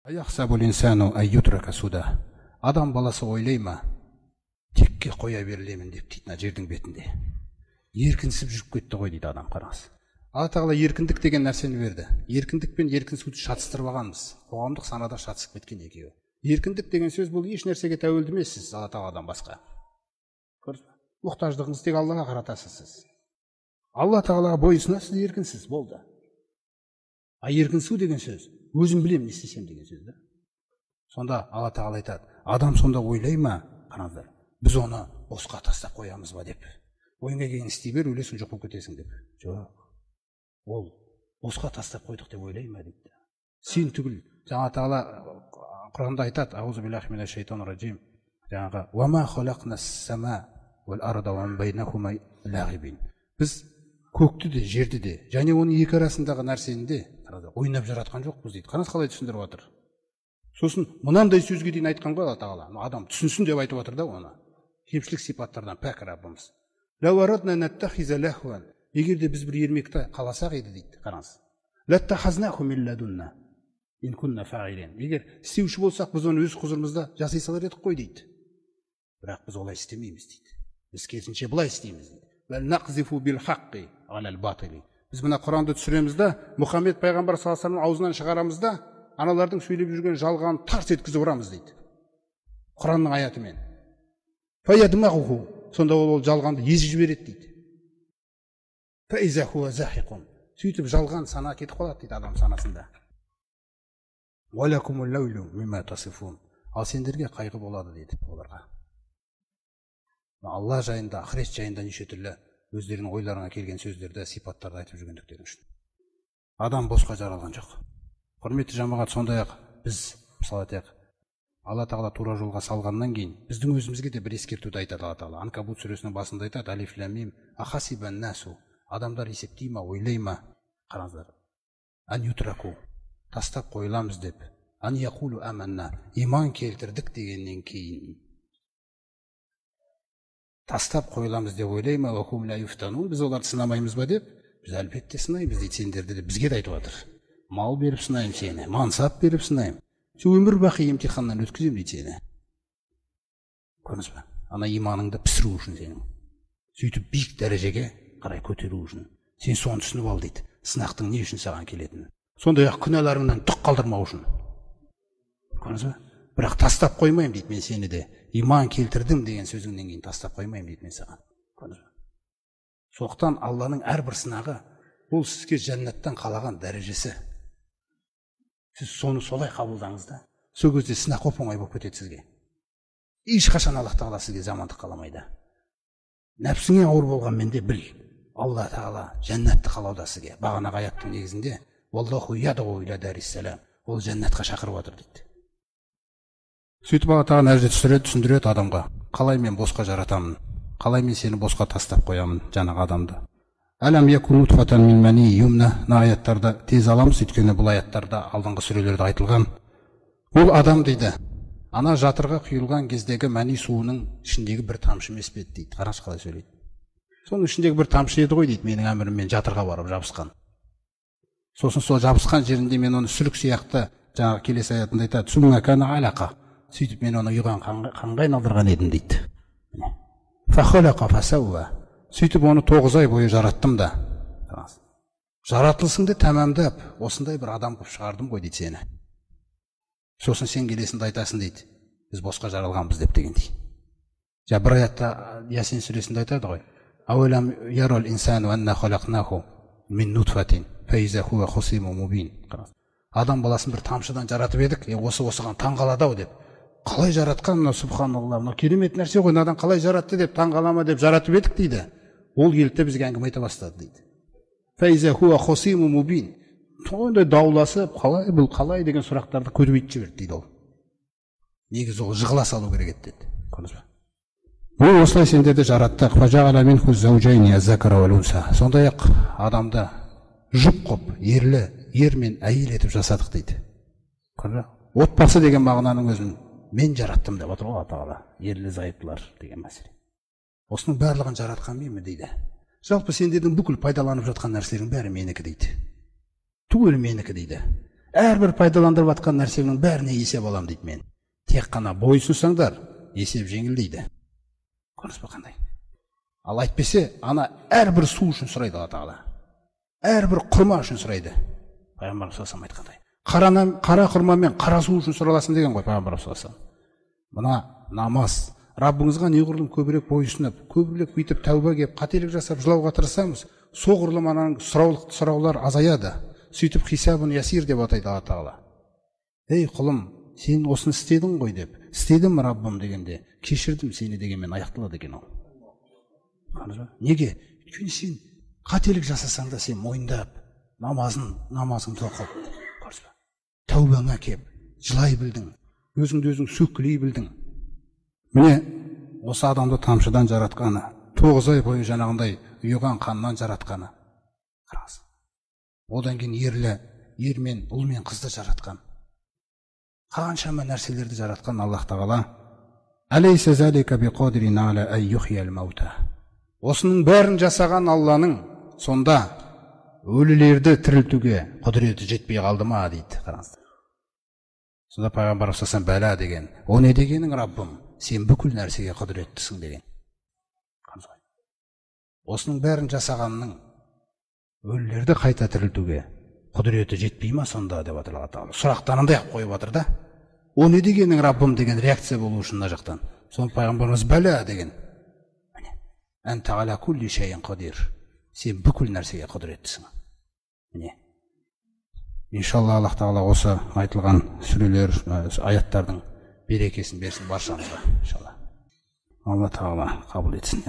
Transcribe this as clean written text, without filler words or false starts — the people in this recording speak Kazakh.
Аяхсабул инсану айютрака суда. Адам баласы ойлай ма, текке қоя берілемін деп дейді жердің бетінде. Еркінсіп жүріп кетті ғой дейді адам, қараңыз. Алла тағала еркіндік деген нәрсені берді. Еркіндік пен еркінсуді шатыстырып алғанбыз. Қоғамдық санада шатысып кеткен екеуі. Еркіндік деген сөз бұл еш нәрсеге тәуелді емессіз, Алла тағаладан басқа. Мұқтаждығыңызды тек Аллаға қаратасыз сіз. Алла тағалаға бойұсынасыз, еркінсіз, болды. А еркінсу деген сөз өзім білем не істесем деген сөз да. Сонда Алла тағала айтады, адам сонда ойлай ма, қараңыздар, біз оны босқа тастап қоямыз ба деп. Ойыңа келгенін істей бер, өлесің жоқ болып кетесің деп. Жоқ. Ол босқа тастап қойдық деп ойлай ма дейді. Сен түгіл. Алла тағала Құранда айтады, аузу биллахи минаш шайтанир раджим. Жаңағы ва ма халақнас сама вал арда ва байнахума лағибин. Біз көкті де, жерді де, және оның екі арасындағы нәрсені де ойнап жаратқан жоқпыз дейді. Қараңыз қалай түсіндіріп отыр. Сосын мынандай сөзге дейін айтқан ғой Алла тағала. Адам түсінсін деп айтып отыр да оны. Кемшілік сипаттардан пәк Раббымыз. Лау арадна наттахиза лахван. Егер де біз бір ермекті қаласақ еді дейді. Қараңыз. Латтахазнаху мин ладунна ин кунна фаилин. Егер істеуші болсақ, біз оны өз құзырымызда жасай салар едік қой дейді. Бірақ біз олай істемейміз дейді. Біз керісінше былай істейміз дейді. Вәл нақзифу бил хаққи алал батили. Біз мына Құранды түсіреміз да, Мұхаммед пайғамбар саллаллаху алейхи вассаламның аузынан шығарамыз да, аналардың сөйлеп жүрген жалғанын тарс еткізіп ұрамыз дейді. Құранның аятымен. Фаядмағуху. Сонда ол жалғанды езіп жібереді дейді. Фаиза хуа захиқун. Сөйтіп жалған сана кетіп қалады дейді адам санасында. Уалакумул лаулу мимма тасифун. Ал сендерге қайғы болады дейді оларға. Алла жайында, ақырет жайында неше түрлі өздерінің ойларына келген сөздерді, сипаттарды айтып жүргендіктері үшін. Адам босқа жаралған жоқ. Құрметті жамағат, сондай-ақ біз, мысалы айтайық, Алла тағала тура жолға салғаннан кейін біздің өзімізге де бір ескертуді айтады Алла тағала. Анкабут сүресінің басында айтады, алиф лам мим ахасибан насу. Адамдар есептей ма, ойлай ма? Қараңыздар. Ан ютраку. Тастап қойыламыз деп. Ан яқулу аманна. Иман келтірдік дегеннен кейін тастап қойыламыз деп ойлай ма? Вахум ла юфтанун. Біз оларды сынамаймыз ба деп? Біз әлбетте сынаймыз дейді, сендерді деп бізге де айтып отыр. Мал беріп сынайым сені, мансап беріп сынайым. Сен өмір бақи емтиханнан өткізем дейді сені. Көрдіңіз бе? Ана иманыңды пісіру үшін сенің. Сөйтіп биік дәрежеге қарай көтеру үшін. Сен соны түсініп ал дейді. Сынақтың не үшін саған келетінін. Сондай-ақ күнәларыңнан түк қалдырмау үшін. Көрдіңіз бе? Бірақ тастап қоймайым дейді мен сені де. Иман келтірдім деген сөзіңнен кейін тастап қоймайым дейді мен саған. Көрдіңіз бе? Соқтан Алланың әрбір сынағы ол сізге жәннаттан қалаған дәрежесі. Сіз соны солай қабылдаңыз да. Сол кезде сынақ оп-оңай болып кетеді сізге. Ешқашан Алла тағала сізге жамандық қаламайды. Нәпсіңе ауыр болғанмен де біл, Алла тағала жәннатты қалауда сізге. Бағанағы аяттың негізінде Валлаху ядғу иля дариссалам. Ол жәннатқа шақырып отыр дейді. Сөйтіп Алла тағала нәрсе түсіндіреді адамға. Қалай мен босқа жаратамын? Қалай мен сені босқа тастап қоямын, жаңағы адамды? Әлем якун нутфатан мин мани юмна. Аяттарда тез аламыз, өйткені бұл аяттарда алдыңғы сүрелерде айтылған. Ол адам дейді, ана жатырға құйылған кездегі мәни суының ішіндегі бір тамшы емес пе дейді. Қараңыз қалай сөйлейді. Соның ішіндегі бір тамшы еді ғой дейді, менің әміріммен жатырға барып жабысқан. Сосын сол жабысқан жерінде мен оны сүлік сияқты, жаңағы келесі аятында айтады, сумма кана алақа. Сөйтіп мен оны ұйыған қанға айналдырған едім дейді. Фахалақа фасауа. Сөйтіп оны 9 ай бойы жараттым да. Жаратылысыңды тәмамдап, осындай бір адам қылып шығардым ғой дейді сені. Сосын сен келесіңді айтасың дейді, біз босқа жаралғанбыз деп дегендей. Бір аятта Ясин сүресінде айтады ғой. Ауэлам ярол инсану анна халақнаху мин нутфатин фаиза хуа хусиму мубин. Адам баласын бір тамшыдан жаратып едік, осыған таң қалады-ау деп. Қалай жаратқан, мына субханалла, мына керемет нәрсе ғой, надан қалай жаратты деп таң қалама деп жаратып едік дейді. Ол келді бізге әңгіме айта бастады дейді. Фаиза хуа хусиму мубин. Сондай дауласып, қалай бұл қалай деген сұрақтарды көтеріп жіберді дейді ол. Негізі ол жығыла салу керек еді деді. Көрдіңіз бе? Бұл осылай сендерді жараттық. Фажағала минху заужайни аз-закара вал унса. Сондай-ақ адамды жұп қып, ер мен әйел етіп жасадық дейді. Көрдіңіз бе? Отбасы деген мағынаның өзін мен жараттым деп отыр Алла тағала. Ерлі зайыптылар деген мәселе. Осының барлығын жаратқан менмін дейді. Жалпы сендердің бүкіл пайдаланып жатқан нәрселердің бәрі менікі дейді. Түгел менікі дейді. әрбір пайдаландырып жатқан нәрсенің бәріне есеп алам дейді мен. Тек қана бойсынсаңдар, есеп жеңілдейді. Көрдіңіз бе қандай? Ал айтпесе, ана әрбір су үшін сұрайды Алла Тағала. Әрбір құрма үшін сұрайды. Пайғамбар саллаллаху алейхи айтқандай. Қара құрма мен қара су үшін сұраласың деген ғой Пайғамбар саллаллаху алейхи. Мына намаз, Раббыңызға неғұрлым көбірек бойсынып, көбірек бүйтіп тәуба келіп, қателік жасап жылауға тырысамыз, соғұрлым ананың сұраулар азаяды. Сөйтіп хисабын ясир деп атайды Алла Тағала. Ей құлым, сен осыны істедің ғой деп. Істедім Раббым дегенде, кешірдім сені дегенмен аяқталады екен ол. Неге? Өйткені сен қателік жасасаң да сен мойындап, намазыңды оқып, тәубаңа кеп, жылай білдің, өзіңді өзің сөкілей білдің. Міне, осы адамды тамшыдан жаратқаны, 9 ай бойы жаңағындай ұйыған қаннан жаратқаны. Қараңыз. Одан кейін ер мен ұл мен қызды жаратқан. Қаншама нәрселерді жаратқан Аллах Тағала. Алейса залика биқадирин ала ан юхйил маута. Осының бәрін жасаған Алланың сонда өлілерді тірілтуге құдіреті жетпей қалды ма дейді. Қараңыз. Сонда Пайғамбар саллаллаху бәла деген. О не дегенің Раббым? Сен бүкіл нәрсеге құдіреттісің деген. Осының бәрін жасағанның өлілерді қайта тірілтуге құдіреті жетпей ма сонда деп жатыр Алла Тағала. Сұрақтарындай ақ қойып жатыр да. О не дегенің Раббым деген реакция болу үшін мына жақтан. Соны Пайғамбарымыз бәла деген. Анта ала кулли шайин қадир. Сен бүкіл нәрсеге құдіреттісің. Міне. Иншалла Аллах Тағала осы айтылған сүрелер, аяттардың берекесін берсін баршамызға. Иншалла. Алла Тағала қабыл етсін.